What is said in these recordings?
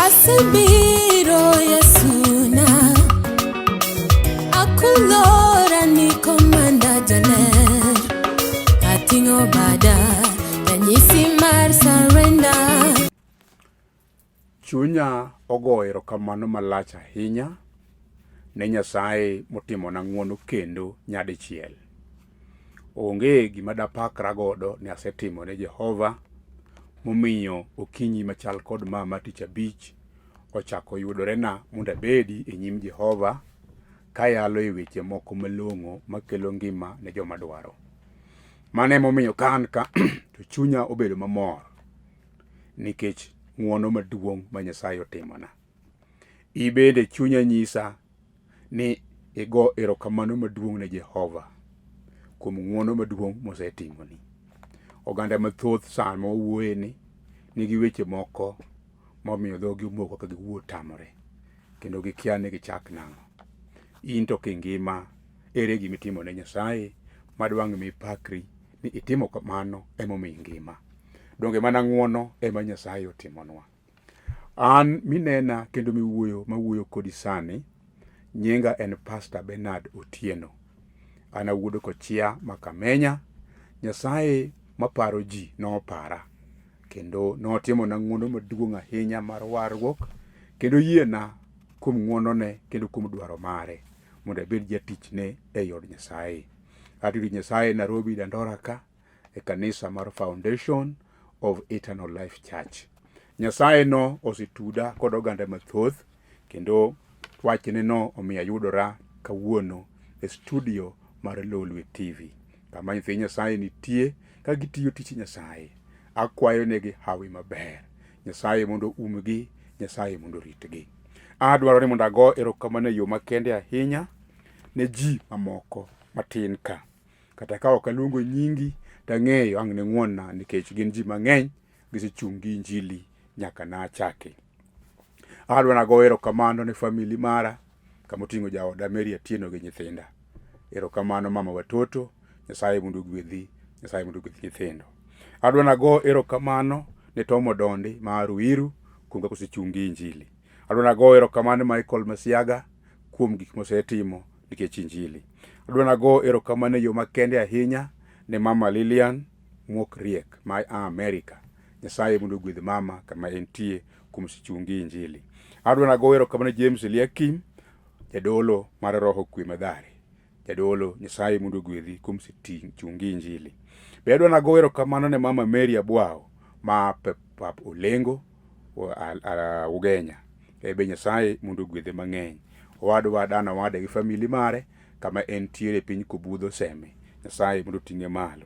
Asebiro Yesuna Akulora ni komanda jaler Atingo bada Ranyisi mar surrender. Chunya ogo erokamano malach ahinya ne Nyasaye motimona ng'wono kendo nyadichiel. Onge gima dapakra godo ne asetimo ne Jehova momiyo okinyi machal kod mama tich abich ochako yudorena mondo abedi e nyim Jehova kayalo e weche moko malong'o makelo ngima ne joma dwaro. Mane momiyo kan ka to chunya obedo mamor nikech ng'wono maduong' ma Nyasaye otimona. Ibende chunya nyisa ni igo erokamano maduong' ne Jehova kuom ng'wono maduong' mosetimoni. Oganda mathoth sama owuoye ni nigi weche moko momiyo dhogi omoko ka giwuo tamore kendo gikia ni gichak nang'o. In to kingima ere gimitimo ne Nyasaye madwang' mipakri ni itimo kamano emomiyo ngima. Donge mana ng'wono ema Nyasaye otimonwa. An minena kendo mawuoyo kodi sani nyinga en Pastor Bernard Otieno. An awuodo kochia makamenya. Nyasaye maparo ji nopara kendo notimona ng'wono maduong' ahinya mar warruok kendo yiena kuom ng'wonone kendo kuom dwaro mare mondo abed jatichne e od Nyasaye. Atiri Nyasaye Nairobi Dandora ka e kanisa mar Foundation of Eternal Life Church. Nyasaye no osituda kod oganda mathoth kendo wachne no omiyo ayudora kawuono e studio mar Lolwe TV kama nyithi Nyasaye nitie ka gitiyo tich Nyasaye. Akwayo negi hawi maber. Nyasaye mondo umgi, Nyasaye mondo ritgi. Adwaro ni mondo ago erokamano e yo makende ahinya ne ji mamoko matin ka. Kata ka ok aluongo nyingi tang'eyo ang' ne ng'wonna nikech gin ji mang'eny gisechung' gi injili nyaka nachake. Adwaro nago erokamano ne famili mara kamoting'o jaoda Mary Otieno gi nyithinda. Erokamano mama watoto, Nyasaye mondo gwedhi, Nyasaye mondo gwedhi nyithindo. Adwaro nago erokamano ne Tomo Dondi ma Ruiru kuom kaka osechung' gi injili. Adwaro nago erokamano Michael Masiaga kuom gik mosetimo nikech injili. Adwaro nago erokamano e yo makende ahinya ne mama Lilian Muok Riek ma America. Nyasaye mondo gwedh mama kama entie kuom osechung' gi injili. Adwaro nago erokamano James Eliakim, jadolo mar roho kwe madhare. Jadolo, Nyasaye mondo gwedhi kuom osechung' gi injili. Be adwaro nago erokamano ne mama Mary Abwao ma pap Olengo Ugenya. Be Nyasaye mondo gwedhe mang'eny. Owadwa Dana Wade gi famili mare kama entiere piny Kobudho Seme. Nyasaye mondo ting'e malo.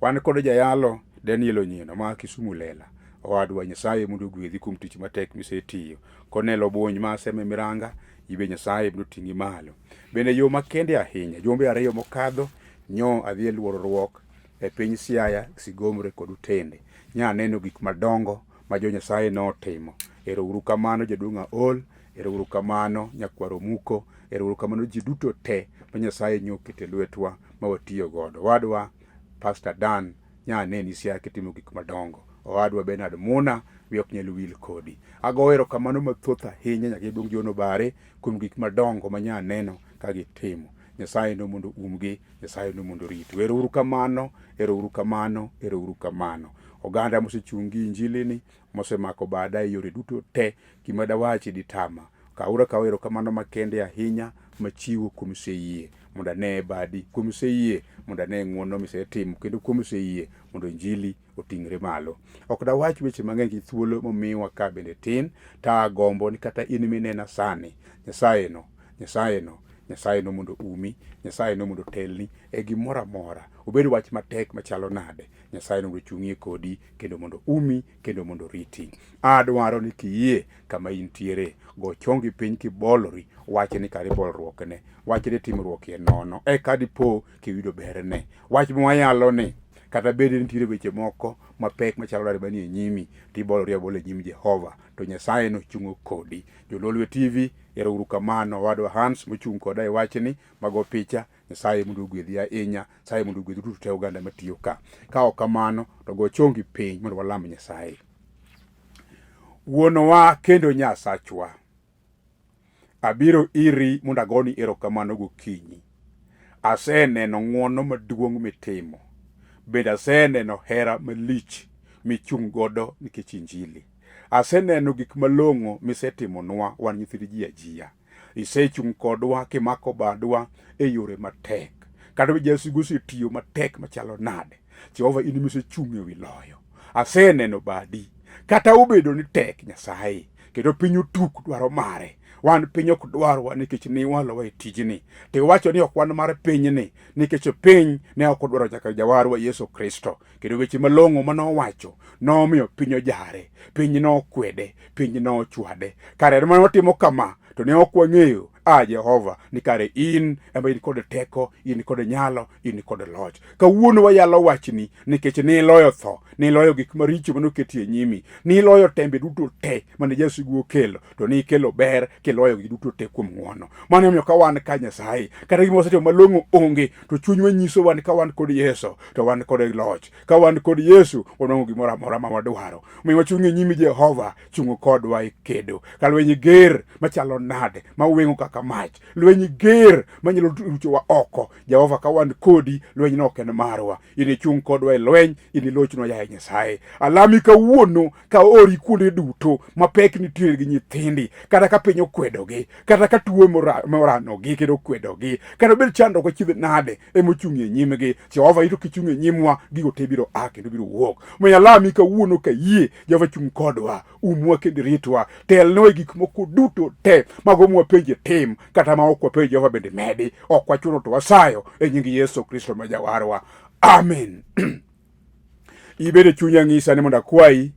Wan kod jayalo Daniel Onyeno ma Kisumu Lela. Owadwa, Nyasaye mondo gwedhi kuom tich matek misetiyo. Konelo Buony ma Seme Miranga, ibe Nyasaye mondo ting'i malo. Bende yo makende ahinya jumbe ariyo mokadho nyo adhi e luorruok e piny Siaya, Sigomre kod Utende. Nya neno gik madongo ma jo Nyasaye notimo. Erouru kamano jaduong' Aol, erouru kamano nyakwaro Muko, erouru kamano ji duto te ma Nyasaye nyokete lwetwa ma watiyo godo. Owadwa Pastor Dan nya neni Siaya kitimo gik madongo. Owadwa Bernard Muna wi ok nyal wil kodi. Ago erokamano mathoth ahinya nyaka iduong' Jono Bare kuom gik madongo ma nya neno ka gitimo. Nyasaye no mondo umgi, Nyasaye no mondo ritu. Erouru kamano, erouru kamano, erouru kamano. Oganda mosechung' gi injili ni mosemako bada e yore duto te gima dawachi ditama. Kaura ka erokamano makende ahinya machiwo kuom seyie mondo ane badi, kuom seyie mondo ane ng'wono misetimo kendo kuom seyie mondo injili oting're malo. Ok dawach weche mang'eny gi thuolo momiwa ka bende tin, ta gombo ni kata in minena sani. Nyasaye no mondo umi, Nyasaye no mondo telni e gimoro amora. Obed wach matek machalo nade, Nyasaye no mondo chung'ie kodi kendo mondo umi kendo mondo riti. Adwaro ni kiyie kama intiere go chongi piny kibolori, wach ni kar bolruokne, wach ni timruokie nono eka dipo kiwinjo berne. Wach mwayalo ni kata bede nitiere weche moko mapek machalo nade manie nyimi tibolori abola e nyim Jehova to Nyasaye no chungo kodi. Lolwe TV erouru kamano. Wadwa Hans mochung' koda e wachni mago picha. Nyasaye mondo gwedhi ahinya, Nyasaye mondo gwedhi duto te oganda matiyo ka. Ka ok kamano to go chongi piny mondo walam Nyasaye. Wuonwa kendo Nyasachwa, abiro iri mondo agoni erokamano gokinyi. Aseneno ng'wono maduong' mitimo, bende aseneno hera malich michung' godo nikech Injili. Aseneno gik malong'o misetimonwa wan nyithind ji ajia. Isechung' kodwa kimako badwa e yore matek. Kata jasigu osetiyo matek machalo nade, Jehova in misechung' ewi loyo. Aseneno badi, kata obedo ni tek Nyasaye, kendo piny otuk dwaro mare. Wan piny ok dwarwa nikech niwalowa e tijni. To iwacho ni ok wan mar pinyni nikech piny ne ok odwaro nyaka jawarwa Yesu Kristo. Kendo weche malong'o manowacho nomiyo piny ojare, piny nokwede, piny nochwade. Kare mane watimo kama to ne ok wang'eyo Jehova ni kare in ema in kod teko, in kod nyalo, in kod loch. Kawuono wayalo wachni nikech niloyo tho, niloyo gik maricho manoketi e nyimi, niloyo tembe duto te mane jasigu okelo, to nikelo ber kiloyo gi duto te kuom ng'wono. Mano omiyo ka wan ka Nyasaye, kata gima wasetimo malong'o onge, to chunywa nyiso wan ka wan kod Yesu, to wan kod loch. Ka wan kod Yesu, wanwang'o gimoro amora ma wadwaro. Omiyo wachung' e nyimi Jehova, chung' kodwa e kedo. Ka lweny ger machalo nade, maweng'o kaka mach, lweny ger manyalo ruchowa oko, Jehova ka wan kodi, lweny no ok en marwa. Inichung' kodwa e lweny, inilochnwa yaye Nyasaye. Alami kawuono ka ori kuonde duto mapek nitie gi nyithindi, kata ka piny okwedogi, kata ka tuo moranogi kendo okwedogi, kata bed chandruok achiedh nade emochung' e nyimgi, Jehova ito kichung' e nyimwa, gigo te biro kendo biro wuok. Omiyo alami kawuono ka yie Jehova chung' kodwa, umwa kendo ritwa, telnwa e gik moko duto te mago mwapenje tim, kata ma ok wapenjo Jehova bende medi, ok wachuno to wasayo e nying Yesu Kristo ma jawarwa. Amen. Ibede chunya ng'isa ni mondo akwayi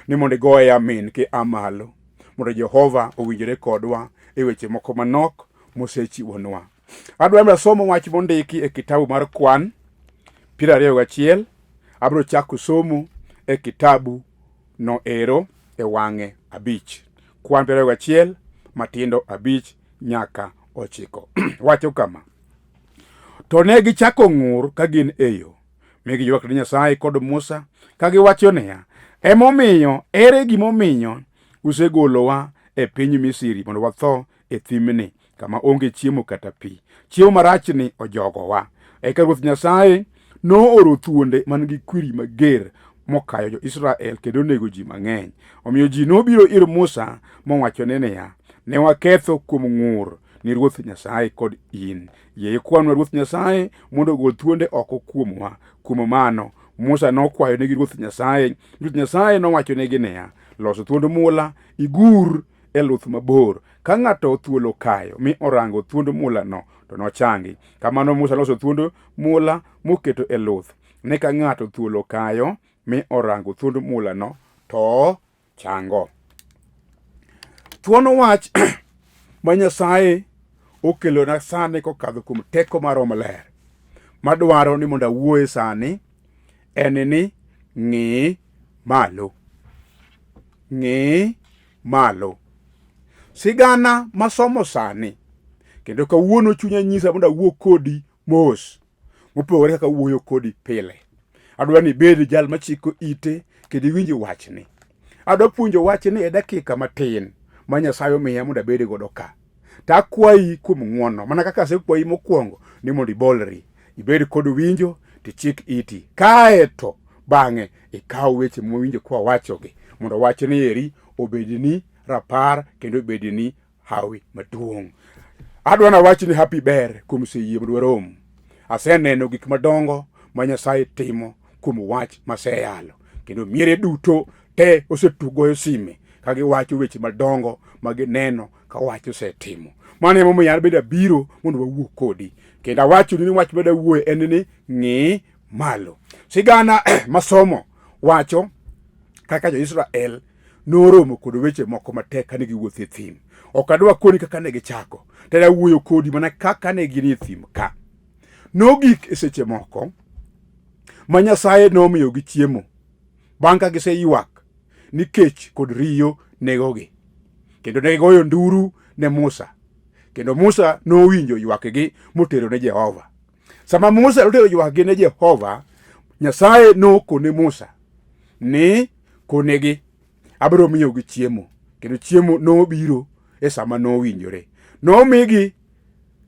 ni mondo igoye amen ki amalo, mondo Jehova owinjore kodwa e weche moko manok mosechiwonwa. Adwaro somo wach mondiki e kitabu mar Kwan 21. Abiro chako somo e kitabu noero e wang'e 5. Kwan 21 matindo 5 nyaka 9. Wacho kama: to ne gichako ng'ur ka gin e yo, mi giywak ne Nyasaye kod Musa ka giwacho niya, emomiyo ere gimomiyo usegolowa e piny Misri mondo watho e thimni kama onge chiemo kata pi, chiemo marachni ojogowa. Eka Ruoth Nyasaye nooro thuonde man gi kwiri mager mokayo jo-Israel kendo onego ji mang'eny. Omiyo ji nobiro ir Musa mowachone niya, ne waketho kuom ng'ur ni Ruoth Nyasaye kod in. Yie ikwanwa Ruoth Nyasaye mondo ogol thuonde oko kuomwa. Kuom mano Musa nokwayo negi Ruoth Nyasaye. Ruoth Nyasaye nowachonegi niya, loso thuond mula, igur e luth mabor. Ka ng'ato thuol okayo mi orango thuond mulano to nochangi. Kamano Musa loso thuond mula moketo e luth. Ne ka ng'ato thuol okayo mi orango thuond mulano to chango. Thuon wach ma Nyasaye okelo na sani kokadho kuom teko mar Roho Maler madwaro ni mondo awuoye sani en ni ng'i malo. Ng'i malo. Sigana masomo sani kendo kawuono chunya nyisa mondo awuo kodi mos mopogore kaka wuoyo kodi pile. Adwa ni bed jal machiko ite kendo iwinj wachni. Adwa puonjo wachni e dakika matin ma Nyasaye omiya mondo abed godo ka. Ta kwayi kuom ng'wono, mana kaka asekwayi mokwongo ni mondo ibolri, ibed kod winjo, tichik iti. Kaeto bang'e ikaw weche mowinjo kwa wachogi mondo wachni eri obedni rapar kendo obedni hawi maduong'. Adwa na wachni happy ber kuom seyie madwarom. Aseneno gik madongo ma Nyasaye timo kuom wach maseyalo, kendo miere duto te osetugoyo sime ka giwacho weche madongo ma gineno ka wach osetimo. Mano emomiyo an bende abiro mondo wawuo kodi, kendo awacho ni wach bende awuoye en ni ng'i malo. Sigana masomo wacho kaka jo-Israel noromo kod weche moko matek kane giwuotho e thim. Ok adwa koni kaka ne gichako, to awuoyo kodi mana kaka ne gin e thim ka. Nogik e seche moko ma Nyasaye nomiyogi chiemo bang' ka giseywak ni kech kod riyo negogi, kendo ne gigoyo nduru ne Musa, kendo Musa nowinjo ywakgi motero ne Jehova. Sama Musa notero ywakgi ne Jehova, Nyasaye nokone Musa ni konegi abiro miyogi chiemo. Kendo chiemo nobiro e sama nowinjore. Nomigi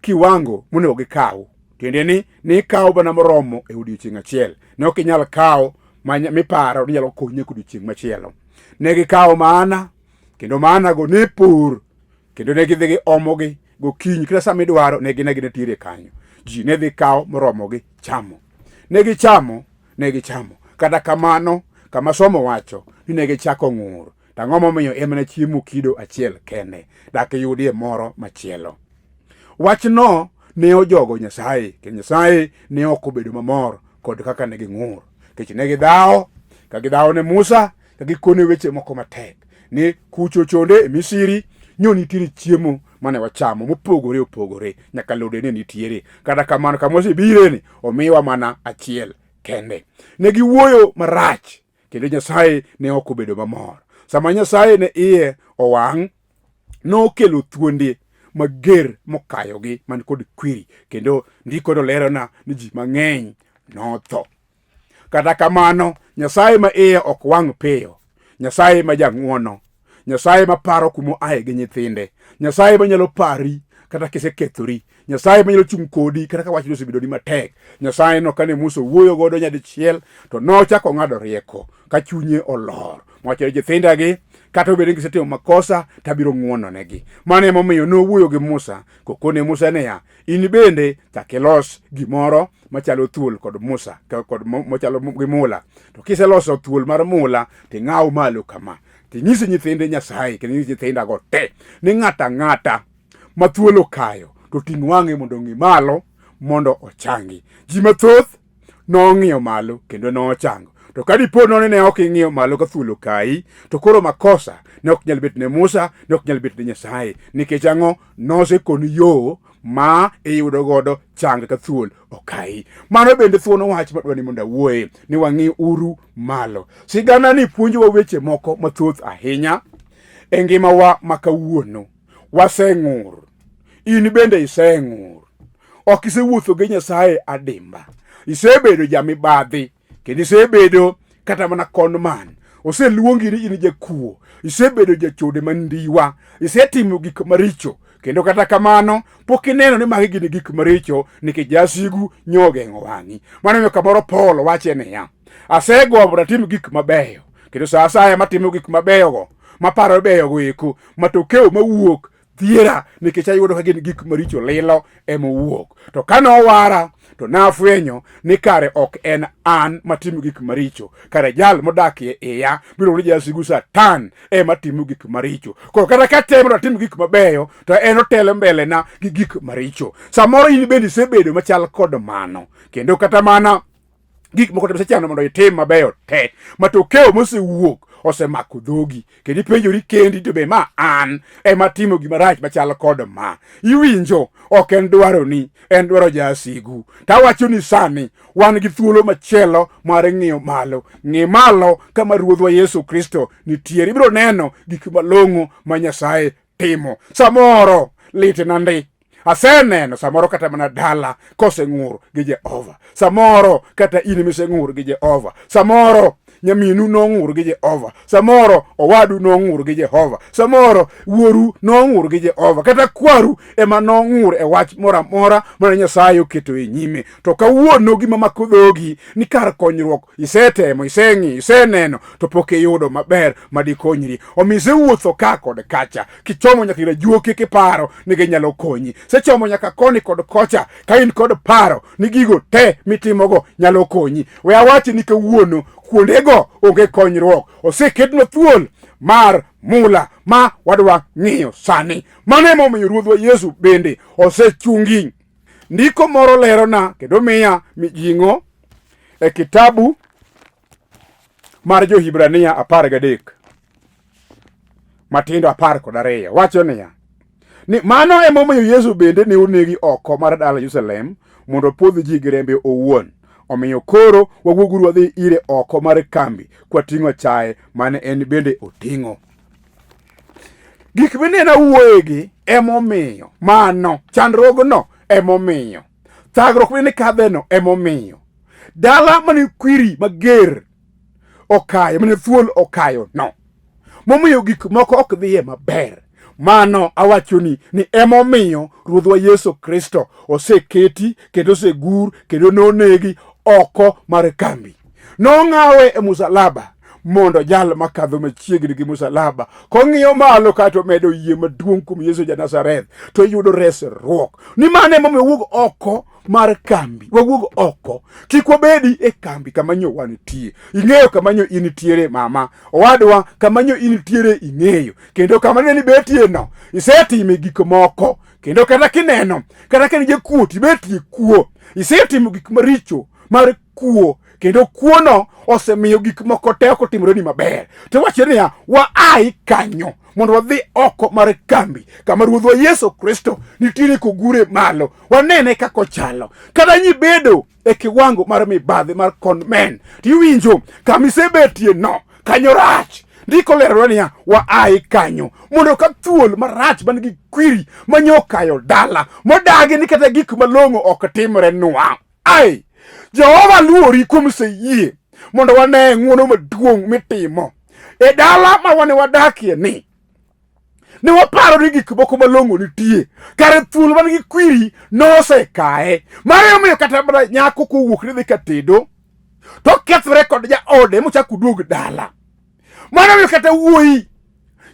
kiwango monego gikaw. Tiende ni ikaw bana moromo e odiochieng' achiel. Ne ok inyal kaw miparo ni nyalo konyi e odiochieng' machielo. Ne gikaw mana, kendo mana go ne pur, kendo ne gidhi giomogi gokinyi kila sama idwaro ne ginetiere kanyo. Ji ne dhi kaw moromogi chamo. Ne gichamo. Kata kamano, kama somo wacho ni ne gichako ng'ur. Tang'o momiyo en mana chiemo kido achiel kende, dak yudie moro machielo. Wachno ne ojogo Nyasaye, kendo Nyasaye ne ok obedo mamor kod kaka ne ging'ur. Kech ne gidhawo, ka gidhawo ne Musa, ka gikone weche moko matek. Ni kucho chonde e Misri, nyo nitiere chiemo mane wachamo mopogore opogore, nyaka lode ne nitiere. Kata kamano kama osebireni, omiwa mana achiel kende. Ne giwuoyo marach, kendo Nyasaye ne ok obedo mamor. Sama Nyasaye ne iye owang', nokelo thuonde mager mokayogi man kod kwiri, kendo ndiko lerona ni ji mang'eny notho. Kata kamano, Nyasaye ma iye ok wang' piyo, Nyasaye ma jang'uono, Nyasaye ma paro kumo aye gi nyithinde, Nyasaye ma nyalo pari kata kisekethori, Nyasaye ma nyalo chung' kodi kata ka wachno osebedo ni matek. Nyasaye no kane Musa wuoyo godo nyadichiel, to nochako ng'ado rieko ka chunye olor. Mowacho nyithindegi kata obedo ni gisetimo makosa, tabiro ng'uononegi. Mano emomiyo nowuoyo gi Musa, kokone Musa niya, in bende chak ilos gimoro machalo thuol kod Musa, kod machalo gi mula. To kiseloso thuol mar mula, ting'aw malo kama. Tinyisi nyithinde Nyasaye, kendo nyisi nyithindago te, ni ng'ata ng'ata ma thuol okayo, to ting' wang'e mondo ong'i malo mondo ochangi. Ji mathoth nong'iyo malo kendo nochango. To kadipo nono ne ok ing'iyo malo ka thuol okayi, to koro makosa ne ok nyal bet ne Musa, ne ok nyal bet ne Nyasaye. Nikech ang'o? Nosekoni yo ma iyudo godo chang ka thuol okayi. Mano bende thuon wach madwani mondo awuoye, ni wang'i uru malo. Sigana ni puonjowa weche moko mathoth ahinya e ngimawa makawuono. Waseng'ur. In bende iseng'ur. Ok isewuotho gi Nyasaye adimba. Isebedo jamibadhi, kendo isebedo kata mana konman. Oseluongi ni in jakuo. Isebedo jachode mandiwa. Isetimo gik maricho. Kendo kata kamano, pok ineno ni magi gin gik maricho, nikech jasigu nyogeng'o wang'i. Mano miyo kamoro Paulo wache niya, asegombo natim gik mabeyo, kendo sa asaya matimo gik mabeyogo, maparo beyogo eko, matokeo mawuok thiera, nikech ayudo ka gin gik maricho lilo emowuok. To kanowara, to nafwenyo ni kare ok en an matimo gik maricho, kare jal modakie iya biro ni jasigu Satan matimo gik maricho. Koro kata ka temo natimo gik mabeyo, to en otelo mbele na gi gik maricho. Samoro in bende isebedo machal kod mano, kendo kata mana gik moko tesechano mondo itim mabeyo te, matokeo mosewuok osemako dhogi, kendo ipenjori kendi, to be ma an matimo gima rach machal kod ma. Iwinjo, ok en dwaroni, en dwaro jasigu. Tawacho ni sani wan gi thuolo machielo mar ng'iyo malo. Ng'i malo kama Ruodhwa Yesu Kristo nitiere. Ibiro neno gik malong'o ma Nyasaye timo. Samoro litna ndi, aseneno samoro kata mana dala koseng'ur gi Jehova. Samoro kata in miseng'ur gi Jehova. Samoro nyaminu nong'ur gi Jehova. Samoro owadu nong'ur gi Jehova. Samoro wuoru nong'ur gi Jehova. Kata kwaru ema nong'ur e wach mora mora mana Nyasaye oketo e nyime. To kawuono gima mako dhogi ni kar konyruok isetemo, iseng'i, iseneno, to pok iyudo maber madikonyri. Omiyo isewuotho ka kod kacha, kichomo nyaka ira juoke kiparo ni ginyalo konyi. Sechomo nyaka koni kod kocha ka in kod paro ni gigo te mitimogo nyalo konyi. We awachi ni kawuono kuondego onge konyruok. Oseketno thuol mar mula ma wadwa ng'iyo sani. Mano emomiyo Ruodhwa Yesu bende osechungi. Ndiko moro lerona kendo miya mijing'o e kitabu mar Jo-Hibrania 13 matindo 12. Wacho niya, ni mano emomiyo Yesu bende ne onegi oko mar dala Jerusalem mondo podh ji gi rembe owuon. Omiyo koro wawuoguru wadhi ire oko mar kambi kwating'o chaye mane en bende oting'o. Gik mineno wuoyegi emomiyo, mano chandruogno emomiyo, thagruok mane kadheno emomiyo dala mane kwiri mager okayo, mane thuol okayo no, momiyo gik moko ok dhiye maber. Mano awachoni ni emomiyo Ruodhwa Yesu Kristo oseketi kendo osegur kendo nonegi oko mar kambi. Nong'awe e musalaba mondo jal makadho machiegni gi musalaba kong'iyo malo kata medo yie maduong' kuom Yesu ja Nazareth to yudo resruok. Ni mano emomiyo wuog oko mar kambi. Wawuog oko. Kik wabedi e kambi kama nyowa nitie. Ing'eyo kama nyo initiere mama. Owadwa kama nyo initiere ing'eyo. Kendo kama ne nibetie no. Isetime gik moko. Kendo kata kineno. Kata kani jakuo tibetie kuo. Isetimo gik maricho mar kuo. Kendo kuono osemiyo gik moko te ok otimoreni maber. To wacho niya, ai kanyo mondo wadhi oko mar kambi kama Ruodhwa Yesu Kristo nitiere kogure malo. Wanene kaka ochalo. Kata nyibedo e kiwango mar mibadhi mar conmen. Tiwinjo kama isebetie no kanyo rach. Ndiko lero niya, ai kanyo mondo ka thuol marach man gi kwiri manyokayo dala modagi ni kata gik malong'o ok timre nwa. Ai Jehova luori kuom seyie mondo wane ng'wono maduong' mitimo e dala ma wane wadakie ni waparo ni gik moko malong'o nitie kare thuol man gi kwiri nosekae. Mano miyo kata mana nyako kowuok ni dhi katedo to kethre kod jaode mochako duog dala. Mano miyo kata wuoyi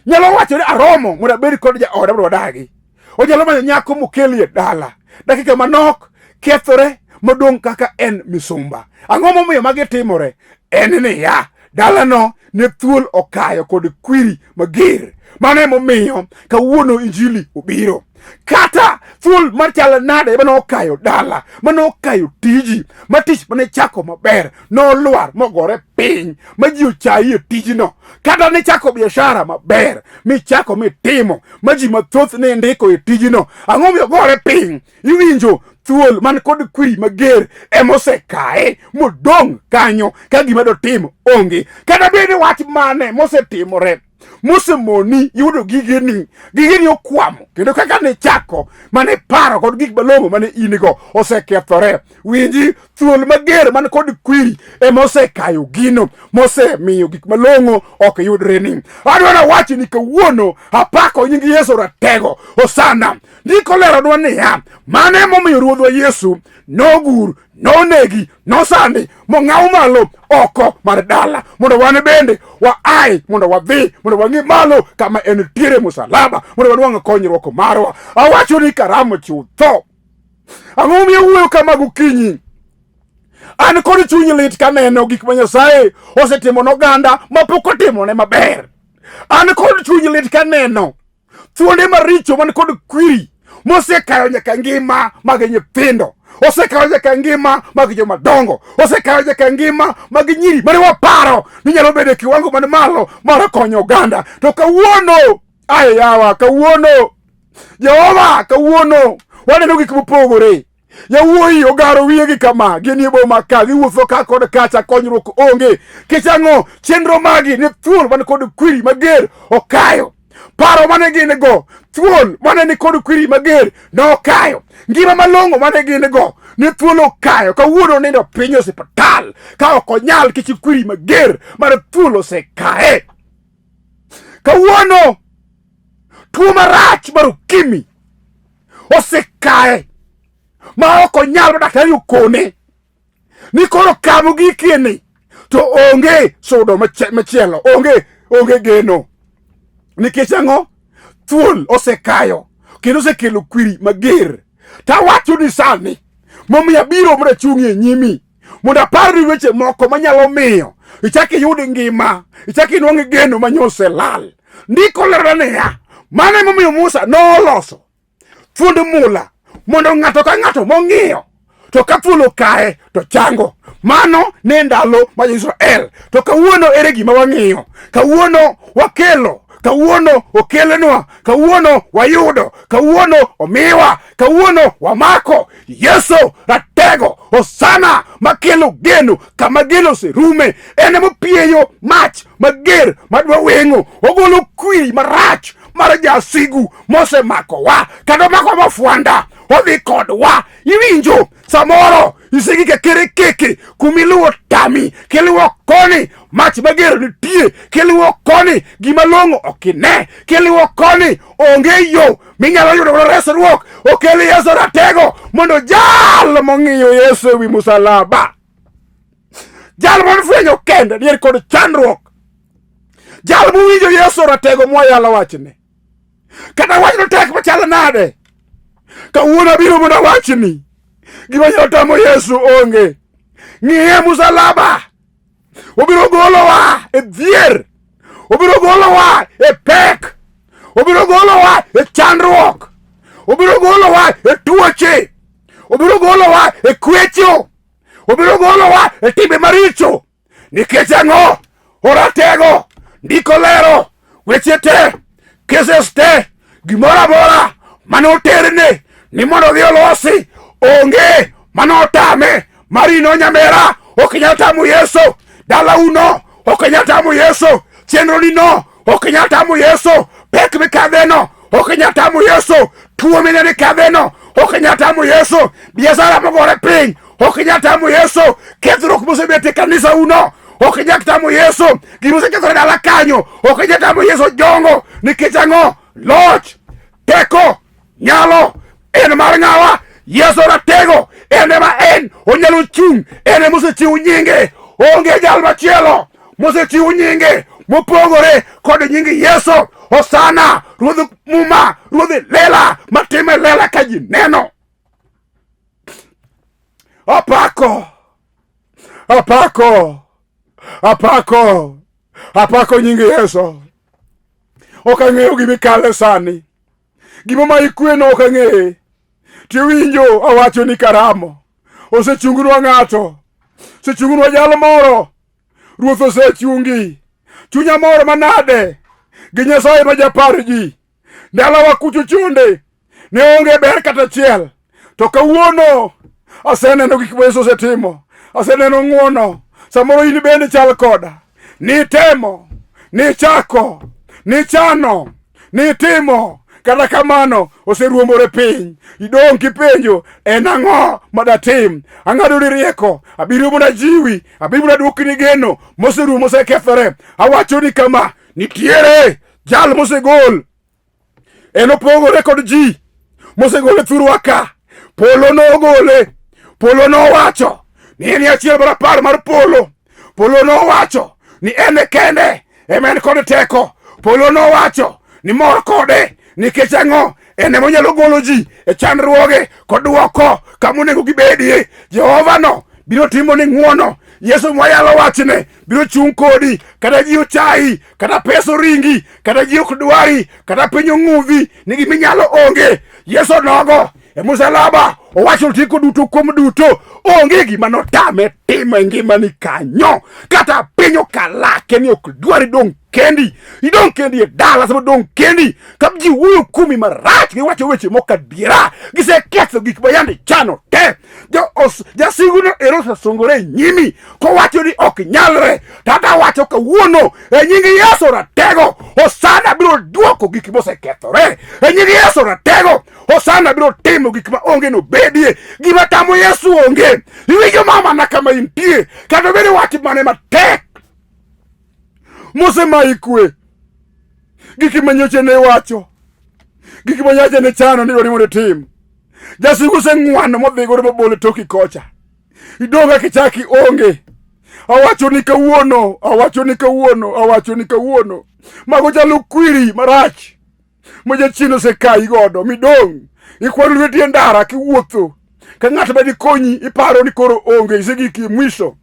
nyalo wacho ni aromo mondo abed kod jaode mondo wadagi. Onyalo manyo nyako mokelie dala dakika manok kethore modong' kaka en misumba. Ang'o momiyo magi timore? En niya, dalano ne thuol okayo kod kwiri mager. Mano emomiyo kawuono injili obiro. Kata thuol machalo nade mane okayo dala, mane okayo tiji, ma tich mane chako maber, nolwar mogore piny, ma ji ochayi e tijno. Kata ne chako biashara maber, michako mitimo, ma ji mathoth ne ndiko e tijno. Ang'o miyo gore piny? Iwinjo thuol man kod kwiri mager emosekae modong' kanyo ka gima dotimo onge. Kata bende wach mane mosetimore mosemoni yudo gigeni okwamo. Kendo kaka ne chako mane paro kod gik malong'o mane inigo osekethore. Winji, thuol mager man kod kwiri emosekayo gino mosemiyo gik malong'o ok yudreni. Adwara wachi ni kawuono apako nying Yesu ratego osana. Ndiko lero dwa niya, mano emomiyo Ruodhwa Yesu nogur, nonegi, nosandi, mong'aw malo oko mar dala mondo wane bende ai mondo wadhi mondo wang'i malo kama en tiere musalaba mondo wanwang' konyruok marwa. Awacho ni karamo chutho. Ang'o miyo wuoyo kama gokinyi? An kod chuny lit kaneno gik ma Nyasaye osetimo n'oganda mapok otimone maber. An kod chuny lit kaneno thuonde maricho man kod kwiri mosekayo nyaka ngima mag nyithindo, osekayo nyaka ngima mag jomadongo, osekayo nyaka ngima mag nyiri mane waparo ni nyalo bedo e kiwango man malo mar konyo oganda. To kawuono, yawa, kawuono Jehova, kawuono waneno gik mopogore. Yawuoyi ogaro wiyegi kama gini boma ka giwuotho ka kod kacha konyruok onge. Kichang'o chenro magi ni thuol man kod kwiri mager okayo. Paro mane gin go, thuol mane ni kod kwiri mager nokayo. Ngima malong'o mane gin go ni thuol okayo. Kawuono nindo piny osiptal ka ok onyal kich kwiri mager mar thuol osekae. Kawuono tuo marach mar ukimwi osekae ma ok onyal daktari okone ni koro kamo gikieni to onge sudo machielo, onge geno. Nikech ang'o? Thuol osekayo kendo osekelo kwiri mager. Tawacho ni sani momiyo abiro mondo achung'ie e nyimi mondo apar ni weche moko manyalo miyo ichaki yud ngima, ichaki nwang' geno manyose lal. Ndiko lero niya, mano emomiyo Musa noloso thuond mula mondo ng'ato ka ng'ato mong'iyo to ka thuol okae to chango. Mano ne ndalo ma Israel. To kawuono ere gima wang'iyo? Kawuono wakelo, kawuono okelnwa, kawuono wayudo, kawuono omiwa, kawuono wamako. Yesu ratego osana makelo geno kama geno oserume. En emopieyo mach mager madwa weng'o, ogolo kwiri marach mar jasigu mosemakowa kata omako mafuanda odhi kodwa. Iwinjo samoro isegi ka kere keke kumiluwo tami kiluwo koni mach mager nitie, kiluwo koni gima long'o ok ine, kiluwo koni onge yo minyalo yudo resruok. Okel Yesu ratego mondo jal mong'iyo Yesu ewi musalaba, jal manofwenyo kende dier kod chandruok, jal mowinjo Yesu ratego mwayalo wachne, kata wachno tek machalo nade, kawuono abiro mondo wachni gima nyalo tamo Yesu onge. Ng'iye musalaba, obiro golowa e dhier, obiro golowa e pek, obiro golowa e chandruok, obiro golowa e tuoche, obiro golowa e kwecho, obiro golowa e timbe maricho. Nikech ang'o? Oratego ndiko lero weche te, keses te, gimoro amora manoterne ni mondo dhi olosi, onge manotame. Marino nyamera ok nyal tamo Yesu, dala uno ok nyal tamo Yesu, chenro nino ok nyal tamo Yesu, pek mikadheno ok nyal tamo Yesu, tuo minene kadheno ok nyal tamo Yesu, biashara mogore piny ok nyal tamo Yesu, kethruok mosebet e kanisa uno ok nyal tamo Yesu, gima osekethore dala kanyo ok nyal tamo Yesu jongo. Nikech ang'o? Loch, teko, nyalo en mar ng'awa? Yesu ratego en ema en onyalo chung', en ema osechiwo nyinge. Onge jal machielo mosechiwo nyinge mopogore kod nying Yesu. Hosana, ruodh muma, ruodh lela, matime lela ka ji neno. Apako, apako, apako, apako nying Yesu. Ok ang'eyo gimikale sani, gima ma ikweno ok ang'eye. Tiwinjo awacho ni karamo osechungunwa ng'ato, osechungunwa jalo moro, Ruoth osechungi. Chunya moro manade gi Nyasaye ma japar ji. Ndalawa kucho chunde ne onge ber kata achiel, to kawuono aseneno gik ma Yesu osetimo, aseneno ng'wono. Samoro in bende chal koda, nitemo, nichako, nichano, nitimo, kata kamano oseruomore piny. Idong' kipenjo en ang'o madatim? Ang'ado ni rieko, abiro mondo ajiwi, abiro mondo aduokni geno moserumo, mosekethore. Awacho ni kama, nitiere jal mosegol, en opogore kod ji mosegole thurwa ka. Polo nogole, polo nowacho ni en achiel mar apar mar polo. Polo nowacho ni en kende ema en kod teko. Polo nowacho ni mor kode, nikech ang'o? En ema onyalo golo ji e chandruoge kod duoko kama onego gibedie. Jehova no biro timo ni ng'wono. Yesu mwayalo wachne biro chung' kodi, kata ji ochayi, kata pesa oringi, kata ji ok dwari, kata piny ong'udhi, ni giminyalo onge. Yesu nogo e musalaba owacho tiko duto kuom duto. Onge gima notame timo e ngimani kanyo. Kata piny okalake ni ok dwari dong' kendi, idong' kendi e dala. Sama dong' kendi kab ji wuoyo kumi marach, giwacho weche mokadiera, giseketho gik ma yande chano te. Jasiguno ero osesungore nyimi kowacho ni ok nyalre. Tata wacho kawuono e nying Yesu ratego, Hosana biro duoko gik mosekethore. E nying Yesu ratego, Hosana biro timo gik ma onge no bedie. Gima tamo Yesu onge. Iwinjo mama na kama intie, kata bende wach mane matek mose ma ikwe, giki manyoche ne wacho, giki manyache ne chano ni dwani mondo tim. Jasigu se ng'wano modhigore mabole toki kocha, idonga kichaki onge. Awacho ni kawuono, awacho ni kawuono, awacho ni kawuono, mago chalo kwiri marach moja chino se kai godo. Midong' ikwaro lweti e ndara kiwuotho, ka ng'at ma dikonyi iparo ni koro onge, isegiki mwisho.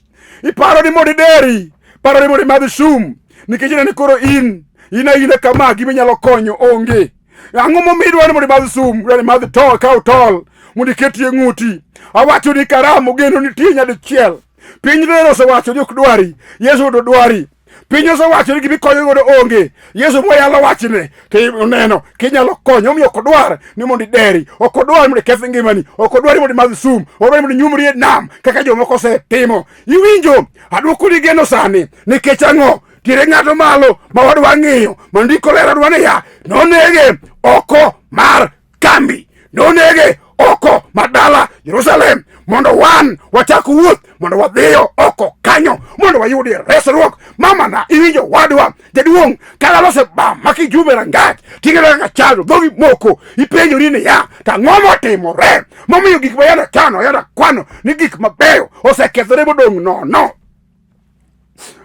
Iparo ni modi deri, paro ni modi madhi sum, nikech ni koro ina kama gima nyalo konyo onge. Ang'o momidwa ni modi madhi sum, ni madhi tol, kaw tol mondi ketie ng'uti. Awacho ni karamo geno nitie nyadichiel. Piny rero osewacho ni ok dwari, Yesu do dwari. Piny osewacho ni gimikonyo godo onge, Yesu moyalo wachne to oneno kinyalo konyo. Omiyo ok odwar ni mondi deri, ok odwar mondi keth ngimani, ok odwar mondi madhi sum, ok odwar mondi nyumri e nam kaka jomoko osetimo. Iwinjo? Aduoko ni geno sani, nikech ang'o? Tire ng'ato malo ma wadwa ng'iyo, mandiko lero dwa ni ya nonege oko mar kambi, nonege oko mar dala Jerusalem, mondo wan wachak wuoth mondo wadhiyo oko kanyo mondo wayudie resruok. Mama na iwinjo wadwa jaduong' kala lose bam makijume rangach ting'e ka chalo dhogi moko ipenjori ni ya tang'o motimore momiyo gik ma yada chano yada kwano ni gik mabeyo osekethore modong' nono.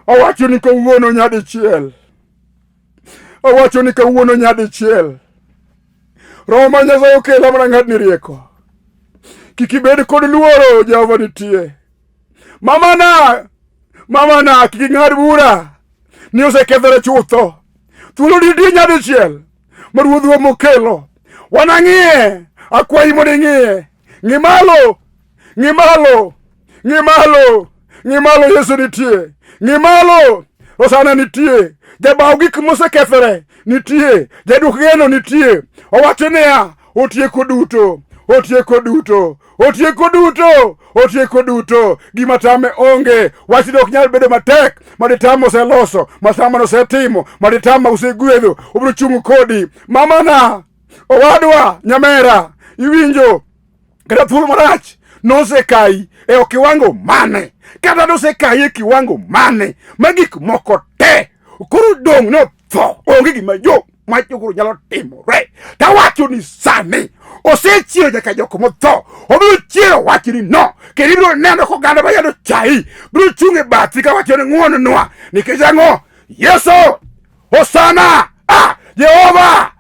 Owacho ni kawuono nyadichiel, owacho ni kawuono nyadichiel Roho ma Nyasaye okela mana ng'adni rieko. Kik ibed kod luoro, Jehova nitie. Mama na kik ing'ad bura ni osekethore chutho. Thuolo nitie nyadichiel ma Ruodhwa mokelo. Wanang'iye, akwayi mondo ing'iye. Ng'i malo, Yesu nitie. Ng'i malo, Hosana nitie. Jabaw gik mosekethore nitie. Jaduok geno nitie. Owacho niya, otieko duto. Gima tame onge. Wach dok nyal bedo matek. Maditama oseloso, matama osetimo, maditama osegwedho, obiro chung' kodi. Mama na, owadwa, nyamera, iwinjo kata thuolo marach nosekayi e kiwango mane, kata nosekayi e kiwango mane ma gik moko te koro dong' no tho, onge gima yo machokoro nyalo timore. Tawacho ni sani osechiero nyaka joko motho, obiro chiero wachni no, kendo ibiro neno koganda mayado chai biro chung' e bathi kawacho ni ng'won-nwa nikech ang'o? Yesu Hosana, Jehova,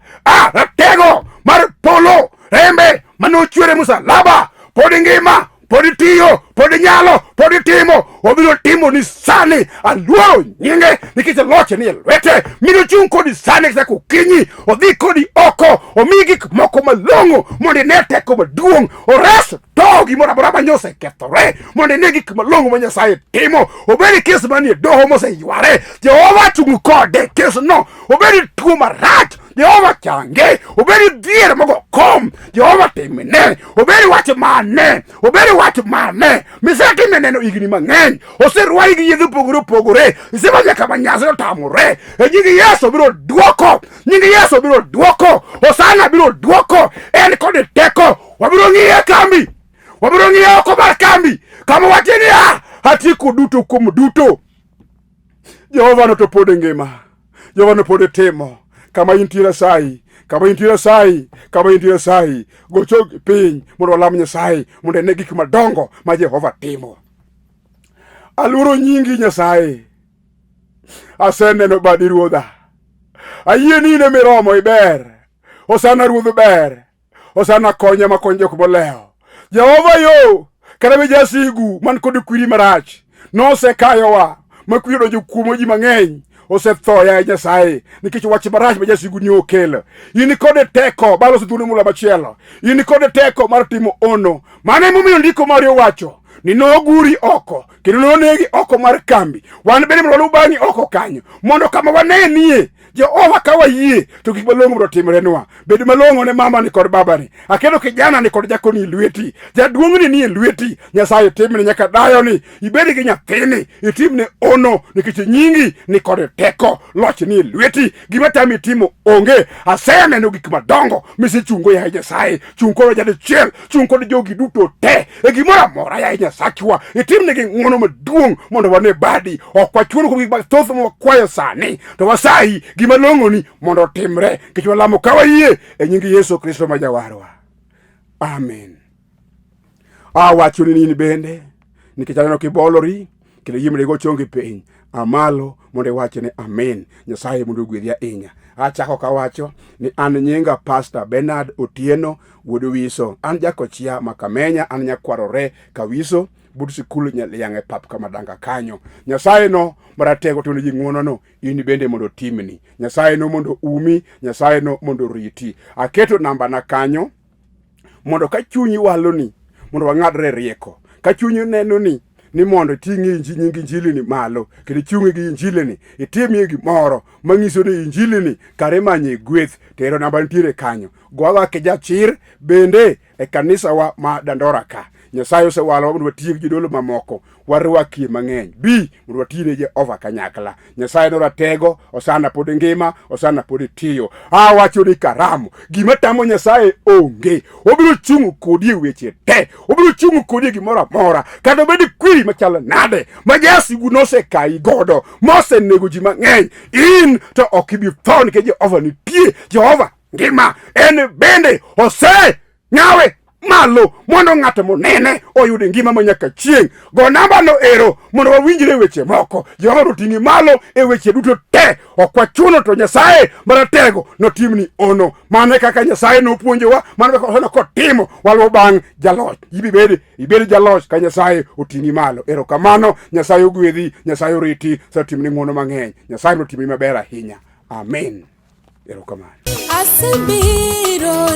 ratego mar polo, rembe manochwere msalaba, pod ngima, pod tiyo, pod nyalo, pod timo, obiro timo ni sani. Aluoro nyinge nikech loche ni e lwete. Mino chung' kodi sani kisa kokinyi, odhi kodi oko, omi gik moko malong'o mondo ine teko maduong', ores to gimoro amora ma osekethore mondo ine gik malong'o ma Nyasaye timo. Obed kes manie doho moseyware, Jehova chung' kode kes no. Obed tuo marach, Jehova change. Obed dhier mogo kom, Jehova timne. Obed wach mane misetime neno igni mang'eny, oserwayi gi yedhe pogore, isema nyaka Nyasaye otamore. E nying Yesu biro duoko, Hosana biro duoko, en kod teko. Wabiro ng'iye kambi, wabiro ng'iye oko mar kambi, kama wache niya, atieko duto kuom duto. Jehova no to pod ngima, Jehova no pod timo. Kama intiere sai, gocho piny mondo walam Nyasaye mondo ene gik madongo ma Jehova timo. Aluoro nyingi Nyasaye, aseneno badi Ruodha, ayie ni ine miromo iber. Hosana Ruodh ber, Hosana konya makony jok moleo. Jehova yo, kata be jasigu man kod kwiri marach nosekayowa, ma kwiri donjo kuomo ji mang'eny osetho ya Nyasaye nikech wach marach ma jasigu ni okelo. In kod teko balo thuolo mula machielo, in kod teko mar timo ono. Mane momiyo ndiko mari owacho ni noguri oko kendo nonegi oko mar kambi. Wan bende mwalu bang'i oko kanyo mondo kama wanenie Jehova ka wayie to gik malong'o biro timorenwa. Bed malong'o ne mama ni kod baba ni, akendo kijana ni kod jakoni lweti, jaduong'ni ni lweti. Nyasaye timne nyaka dayo ni ibed gi nyathini, itimne ono nikech nyingi ni kod teko, loch ni lweti. Gima tami timo onge. Aseneno gik madongo misechungo ya Nyasaye, chung kod jadichiel, chung kod jogi duto te e gimoro amora ya Nyasachwa. Itimne gi ng'wono maduong' mondo wane badi. Ok wachuno kuom gik mathoth mwakwayo sani, to wasayi gimalong'o ni mondo timre, kech walamo ka wayie e nying Yesu Kristo ma Jawarwa. Amen. Awacho ni in bende nikech aneno kibolori kendo yie go chongi piny amalo mondo iwache ni amen. Nyasaye mondo ogwedhi ahinya. Achako kawacho ni an nyinga Pastor Bernard Otieno wuod Wiso. An jakochia makamenya, an nyakwarore Kawiso, bud sikul Nyaliang'e pap kama danga kanyo. Nyasaye no maratego to ni ng'wono no in bende mondo timni. Nyasaye no mondo umi, Nyasaye no mondo riti. Aketo namba na kanyo mondo ka chunyi waloni mondo wang'adre rieko. Ka chunyi neno ni mondo ting'i nying injili ni malo, kendo chungi gi injili ni itimie gimoro mang'iso ni injili ni kare manye gweth, tero namba nitiere kanyo. Gwawa kijachir bende e kanisa wa ma Dandora ka. Nyasaye osewalo mondo watii gi jodolo mamoko, warwakie mang'eny. B, mondo watine Jehova kanyakla. Nyasaye noratego, osana pod ngima, osana pod tiyo. Wacho ni karamu, gima tamo Nyasaye onge. Obiro chungo kodi e weche te. Obiro chungo kodi e gimoro amora. Kata bed kwiri machalo nade, ma jasigu nosekai godo, mosenego ji mang'eny. In to ok ibi tho nikech Jehova nitie. Jehova ngima, en bende ng'awe malo mondo ng'ato monene oyud ngima manyaka chieng'. Go namba no ero mondo wawinjre weche moko. Jehova roting'i malo e weche duto te. Ok wachuno to Nyasaye maratego notimni ono. Mane kaka Nyasaye nopuonjowa, mane kaka kotimo waluwo bang' jaloch. Ibed jaloch ka Nyasaye oting'i malo. Erokamano, Nyasaye ogwedhi, Nyasaye oriti, satimni ng'wono mang'eny. Nyasaye notimni maber ahinya. Amen. Erokamano. Asebiro